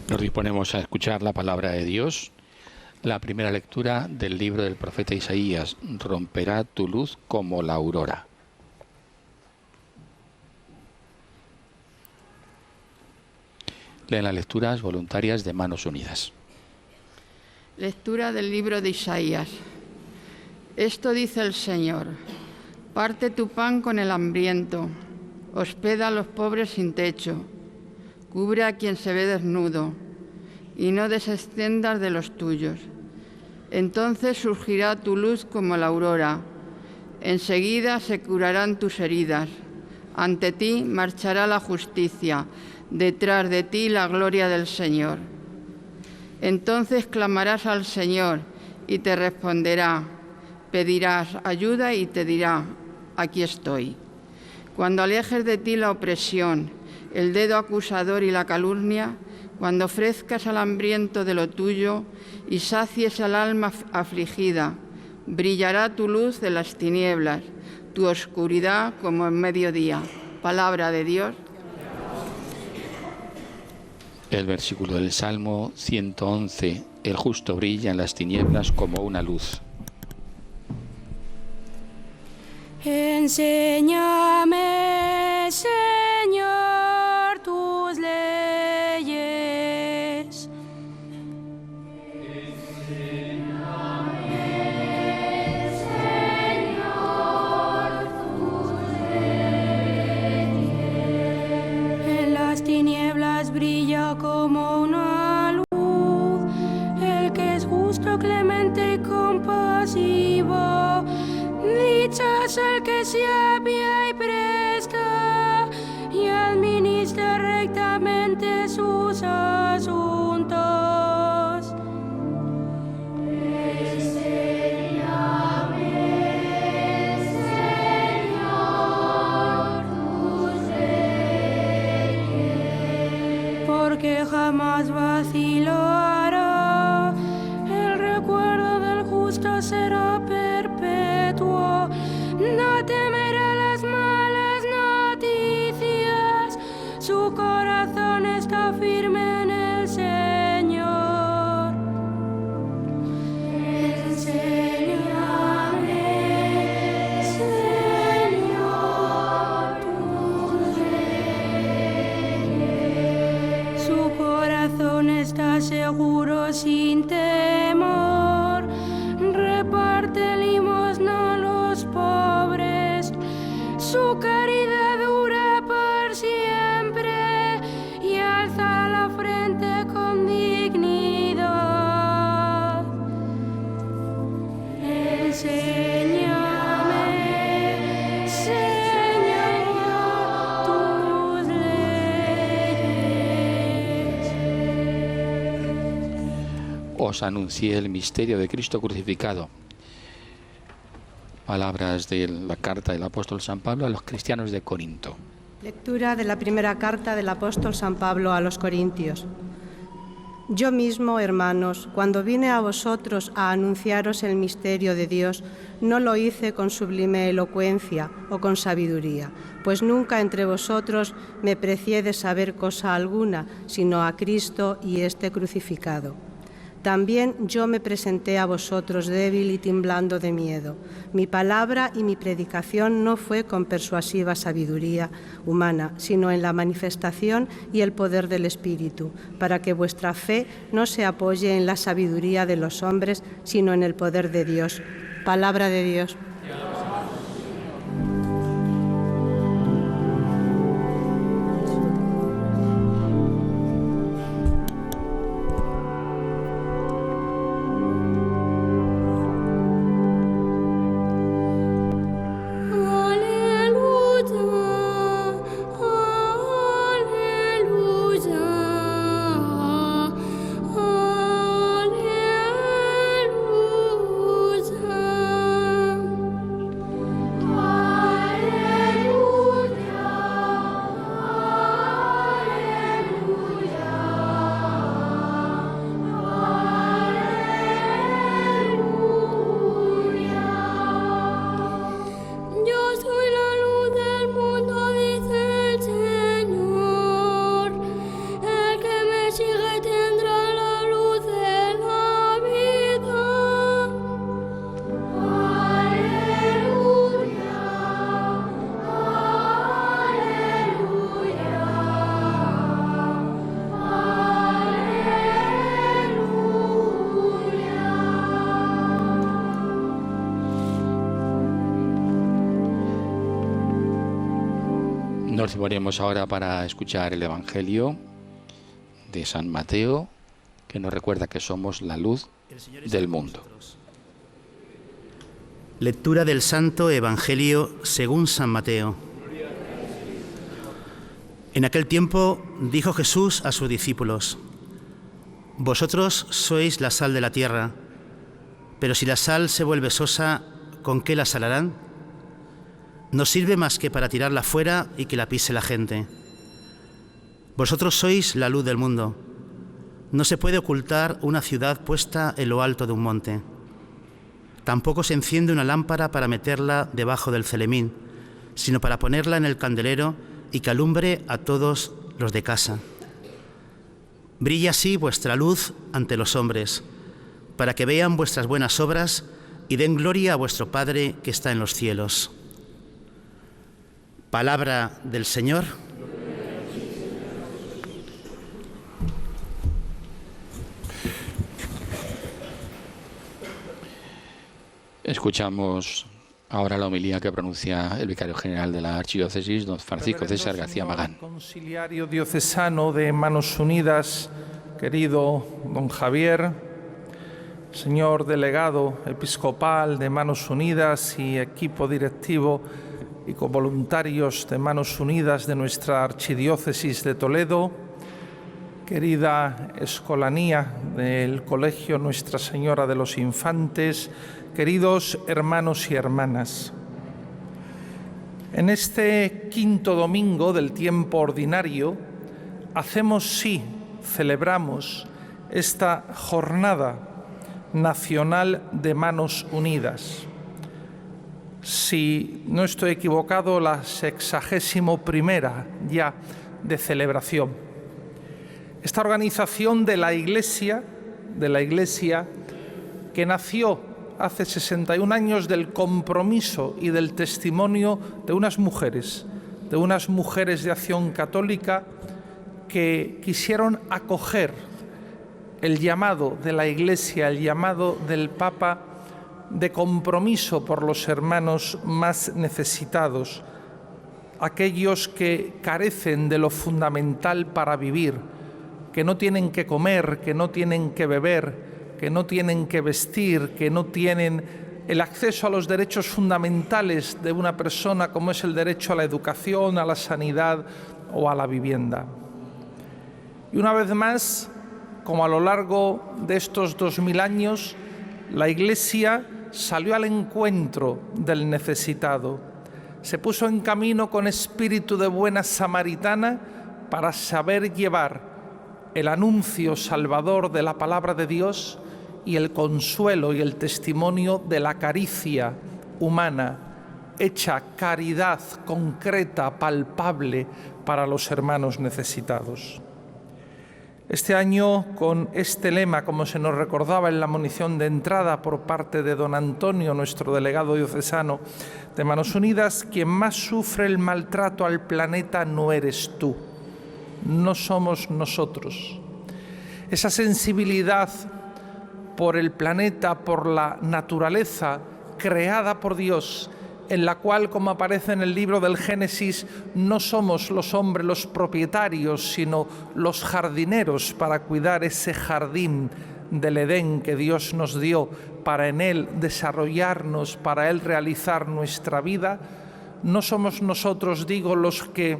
Nos disponemos a escuchar la palabra de Dios. La primera lectura del libro del profeta Isaías: romperá tu luz como la aurora. Leen las lecturas voluntarias de Manos Unidas. Lectura del libro de Isaías. Esto dice el Señor: parte tu pan con el hambriento, hospeda a los pobres sin techo, cubre a quien se ve desnudo, y no desextiendas de los tuyos. Entonces surgirá tu luz como la aurora, enseguida se curarán tus heridas, ante ti marchará la justicia, detrás de ti la gloria del Señor. Entonces clamarás al Señor y te responderá, pedirás ayuda y te dirá, aquí estoy. Cuando alejes de ti la opresión, el dedo acusador y la calumnia, cuando ofrezcas al hambriento de lo tuyo y sacies al alma afligida, brillará tu luz de las tinieblas, tu oscuridad como en mediodía. Palabra de Dios. El versículo del Salmo 111: el justo brilla en las tinieblas como una luz. Enséñame, Señor, tus leyes. Enséñame, Señor, tus leyes. En las tinieblas brilla como una luz, el que es justo, clemente y compasivo. Dichoso el que se apía y presta y administra rectamente sus asuntos. Enséñame, Señor, tus leyes, porque jamás vacilará, el recuerdo del justo será perpetuo. No temerá las malas noticias, su corazón está firme en el Señor. Enséñame, Señor, tus leyes. Su corazón está seguro sin temor, reparte limosna a los pobres, su caridad dura por siempre y alza la frente con dignidad. Enséñame, Señor, tus leyes. Os anuncié el misterio de Cristo crucificado. Palabras de la carta del apóstol San Pablo a los cristianos de Corinto. Lectura de la primera carta del apóstol San Pablo a los Corintios. Yo mismo, hermanos, cuando vine a vosotros a anunciaros el misterio de Dios, no lo hice con sublime elocuencia o con sabiduría, pues nunca entre vosotros me precié de saber cosa alguna, sino a Cristo y este crucificado. También yo me presenté a vosotros débil y temblando de miedo. Mi palabra y mi predicación no fue con persuasiva sabiduría humana, sino en la manifestación y el poder del Espíritu, para que vuestra fe no se apoye en la sabiduría de los hombres, sino en el poder de Dios. Palabra de Dios. Nos disponemos ahora para escuchar el Evangelio de San Mateo, que nos recuerda que somos la luz del mundo. Lectura del Santo Evangelio según San Mateo. En aquel tiempo dijo Jesús a sus discípulos: Vosotros sois la sal de la tierra, pero si la sal se vuelve sosa, ¿con qué la salarán? No sirve más que para tirarla fuera y que la pise la gente. Vosotros sois la luz del mundo. No se puede ocultar una ciudad puesta en lo alto de un monte. Tampoco se enciende una lámpara para meterla debajo del celemín, sino para ponerla en el candelero y que alumbre a todos los de casa. Brilla así vuestra luz ante los hombres, para que vean vuestras buenas obras y den gloria a vuestro Padre que está en los cielos. Palabra del Señor. Escuchamos ahora la homilía que pronuncia el vicario general de la Archidiócesis, don Francisco César García Magán. Conciliario diocesano de Manos Unidas, querido don Javier, señor delegado episcopal de Manos Unidas y equipo directivo y covoluntarios de Manos Unidas de nuestra Archidiócesis de Toledo, querida escolanía del Colegio Nuestra Señora de los Infantes, queridos hermanos y hermanas. En este quinto domingo del tiempo ordinario, celebramos esta jornada nacional de Manos Unidas. Si no estoy equivocado, la 61ª ya de celebración. Esta organización de la Iglesia que nació hace 61 años del compromiso y del testimonio de unas mujeres de Acción Católica que quisieron acoger el llamado de la Iglesia, el llamado del Papa de compromiso por los hermanos más necesitados, aquellos que carecen de lo fundamental para vivir, que no tienen que comer, que no tienen que beber, que no tienen que vestir, que no tienen el acceso a los derechos fundamentales de una persona, como es el derecho a la educación, a la sanidad o a la vivienda. Y una vez más, como a lo largo de estos 2000 años, la Iglesia salió al encuentro del necesitado, se puso en camino con espíritu de buena samaritana para saber llevar el anuncio salvador de la palabra de Dios y el consuelo y el testimonio de la caricia humana, hecha caridad concreta, palpable para los hermanos necesitados. Este año, con este lema, como se nos recordaba en la monición de entrada por parte de don Antonio, nuestro delegado diocesano de Manos Unidas, quien más sufre el maltrato al planeta no eres tú, no somos nosotros. Esa sensibilidad por el planeta, por la naturaleza creada por Dios, en la cual, como aparece en el libro del Génesis, no somos los hombres los propietarios, sino los jardineros para cuidar ese jardín del Edén que Dios nos dio para en él desarrollarnos, para él realizar nuestra vida. No somos nosotros, digo, los que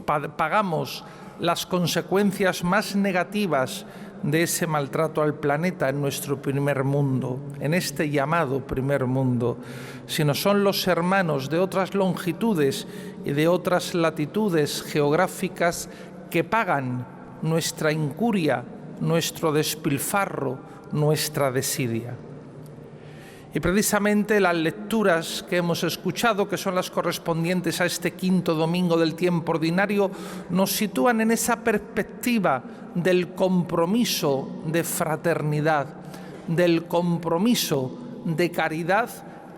pagamos las consecuencias más negativas de ese maltrato al planeta en nuestro primer mundo, en este llamado primer mundo, sino son los hermanos de otras longitudes y de otras latitudes geográficas que pagan nuestra incuria, nuestro despilfarro, nuestra desidia. Y precisamente las lecturas que hemos escuchado, que son las correspondientes a este quinto domingo del tiempo ordinario, nos sitúan en esa perspectiva del compromiso de fraternidad, del compromiso de caridad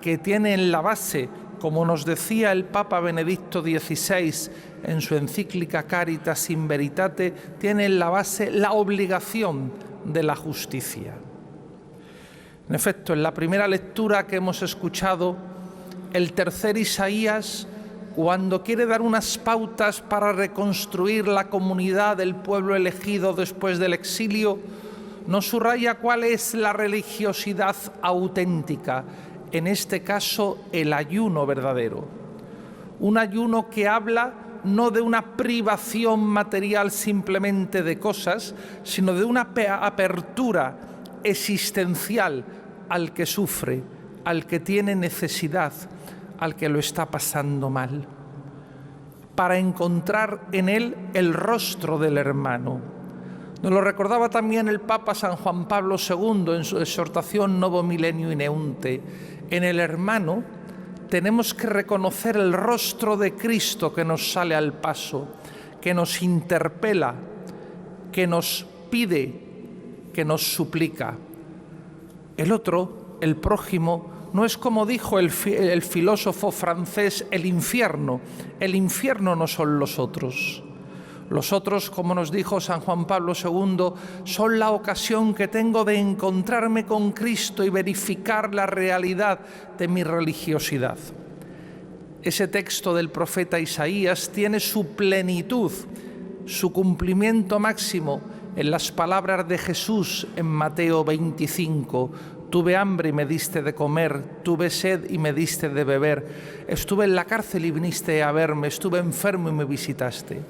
que tiene en la base, como nos decía el Papa Benedicto XVI en su encíclica Caritas in Veritate, tiene en la base la obligación de la justicia. En efecto, en la primera lectura que hemos escuchado, el tercer Isaías cuando quiere dar unas pautas para reconstruir la comunidad del pueblo elegido después del exilio, nos subraya cuál es la religiosidad auténtica, en este caso el ayuno verdadero. Un ayuno que habla no de una privación material simplemente de cosas, sino de una apertura existencial al que sufre, al que tiene necesidad, al que lo está pasando mal, para encontrar en él el rostro del hermano. Nos lo recordaba también el Papa San Juan Pablo II en su exhortación Novo Milenio Ineunte. En el hermano tenemos que reconocer el rostro de Cristo que nos sale al paso, que nos interpela, que nos pide, que nos suplica. El otro, el prójimo, no es como dijo el filósofo francés, el infierno. El infierno no son los otros. Los otros, como nos dijo San Juan Pablo II, son la ocasión que tengo de encontrarme con Cristo y verificar la realidad de mi religiosidad. Ese texto del profeta Isaías tiene su plenitud, su cumplimiento máximo en las palabras de Jesús en Mateo 25. Tuve hambre y me diste de comer, tuve sed y me diste de beber, estuve en la cárcel y viniste a verme, estuve enfermo y me visitaste.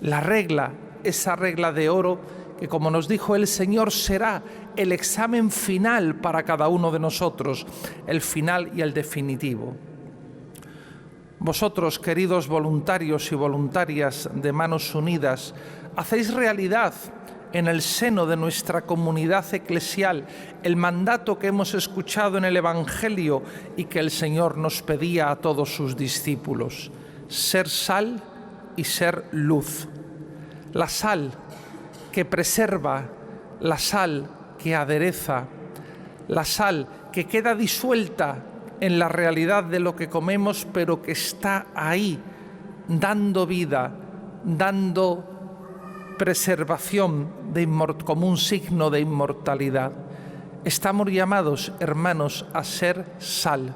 La regla, esa regla de oro, que como nos dijo el Señor, será el examen final para cada uno de nosotros, el final y el definitivo. Vosotros, queridos voluntarios y voluntarias de Manos Unidas, hacéis realidad en el seno de nuestra comunidad eclesial el mandato que hemos escuchado en el Evangelio y que el Señor nos pedía a todos sus discípulos: ser sal y ser luz. La sal que preserva, la sal que adereza, la sal que queda disuelta en la realidad de lo que comemos, pero que está ahí, dando vida, dando preservación como un signo de inmortalidad. Estamos llamados, hermanos, a ser sal.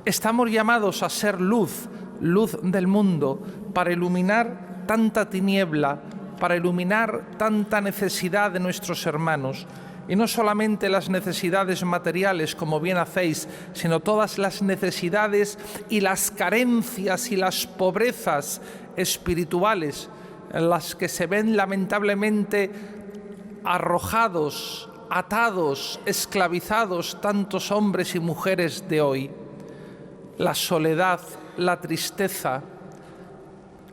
Estamos llamados a ser luz, luz del mundo, para iluminar tanta tiniebla, para iluminar tanta necesidad de nuestros hermanos. Y no solamente las necesidades materiales, como bien hacéis, sino todas las necesidades y las carencias y las pobrezas espirituales en las que se ven lamentablemente arrojados, atados, esclavizados tantos hombres y mujeres de hoy. La soledad, la tristeza,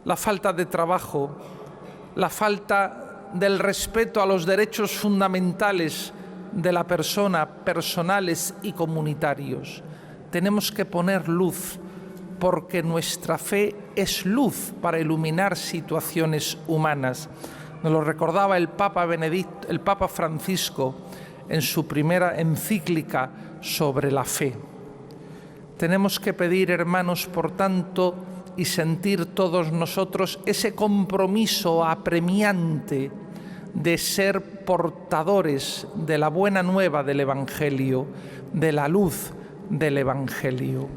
la falta de trabajo, la falta del respeto a los derechos fundamentales de la persona, personales y comunitarios. Tenemos que poner luz, porque nuestra fe es luz para iluminar situaciones humanas. Nos lo recordaba el Papa Francisco en su primera encíclica sobre la fe. Tenemos que pedir, hermanos, por tanto, y sentir todos nosotros ese compromiso apremiante de ser portadores de la buena nueva del Evangelio, de la luz del Evangelio.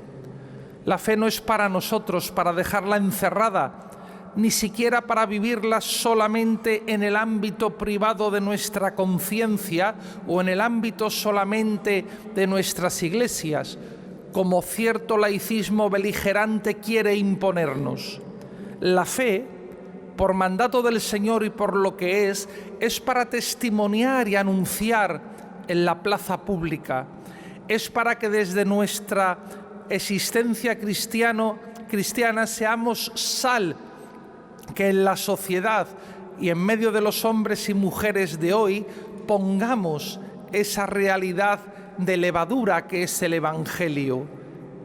La fe no es para nosotros, para dejarla encerrada, ni siquiera para vivirla solamente en el ámbito privado de nuestra conciencia o en el ámbito solamente de nuestras iglesias, como cierto laicismo beligerante quiere imponernos. La fe, por mandato del Señor y por lo que es para testimoniar y anunciar en la plaza pública, es para que desde nuestra existencia cristiana seamos sal que en la sociedad y en medio de los hombres y mujeres de hoy pongamos esa realidad de levadura que es el Evangelio.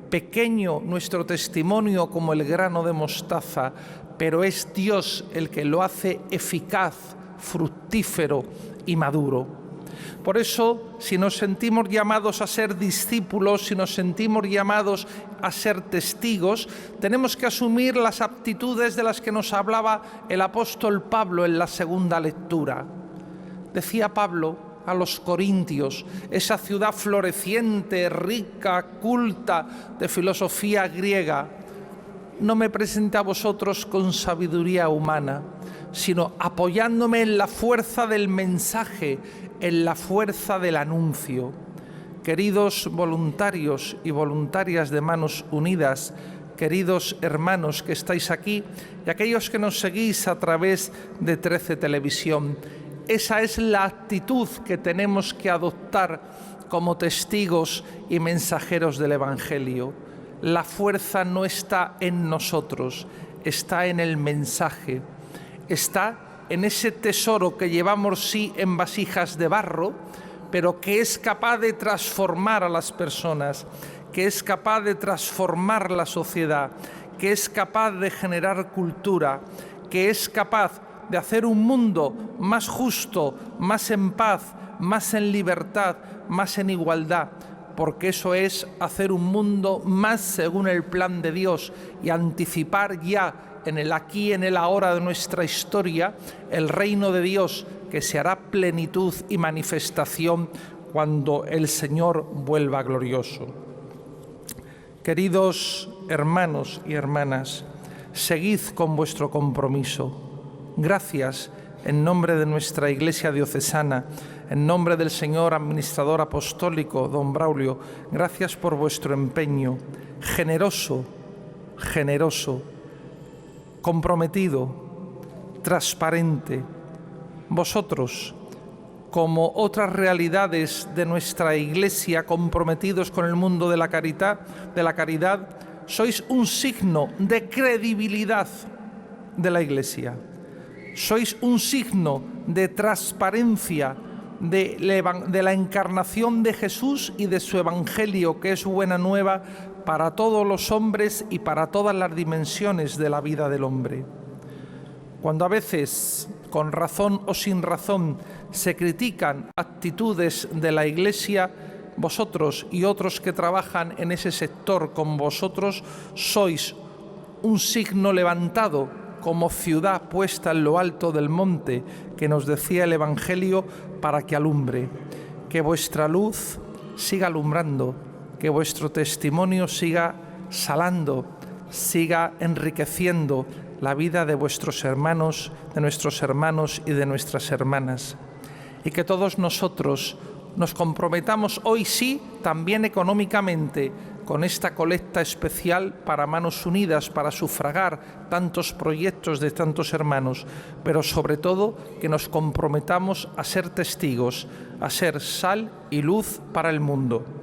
Pequeño nuestro testimonio como el grano de mostaza, pero es Dios el que lo hace eficaz, fructífero y maduro. Por eso, si nos sentimos llamados a ser discípulos, si nos sentimos llamados a ser testigos, tenemos que asumir las aptitudes de las que nos hablaba el apóstol Pablo en la segunda lectura. Decía Pablo a los corintios, esa ciudad floreciente, rica, culta, de filosofía griega: no me presente a vosotros con sabiduría humana, sino apoyándome en la fuerza del mensaje, en la fuerza del anuncio. Queridos voluntarios y voluntarias de Manos Unidas, queridos hermanos que estáis aquí y aquellos que nos seguís a través de 13 Televisión, esa es la actitud que tenemos que adoptar como testigos y mensajeros del Evangelio. La fuerza no está en nosotros, está en el mensaje, está en ese tesoro que llevamos sí en vasijas de barro, pero que es capaz de transformar a las personas, que es capaz de transformar la sociedad, que es capaz de generar cultura, que es capaz de hacer un mundo más justo, más en paz, más en libertad, más en igualdad, porque eso es hacer un mundo más según el plan de Dios y anticipar ya en el aquí y en el ahora de nuestra historia el reino de Dios que se hará plenitud y manifestación cuando el Señor vuelva glorioso. Queridos hermanos y hermanas, seguid con vuestro compromiso. Gracias en nombre de nuestra Iglesia diocesana, en nombre del señor administrador apostólico, don Braulio, gracias por vuestro empeño generoso, comprometido, transparente. Vosotros, como otras realidades de nuestra Iglesia, comprometidos con el mundo de la caridad, sois un signo de credibilidad de la Iglesia. Sois un signo de transparencia de la encarnación de Jesús y de su Evangelio, que es buena nueva para todos los hombres y para todas las dimensiones de la vida del hombre. Cuando a veces, con razón o sin razón, se critican actitudes de la Iglesia, vosotros y otros que trabajan en ese sector con vosotros sois un signo levantado como ciudad puesta en lo alto del monte, que nos decía el Evangelio, para que alumbre. Que vuestra luz siga alumbrando, que vuestro testimonio siga salando, siga enriqueciendo la vida de vuestros hermanos, de nuestros hermanos y de nuestras hermanas. Y que todos nosotros nos comprometamos hoy sí, también económicamente, con esta colecta especial para Manos Unidas, para sufragar tantos proyectos de tantos hermanos, pero sobre todo que nos comprometamos a ser testigos, a ser sal y luz para el mundo.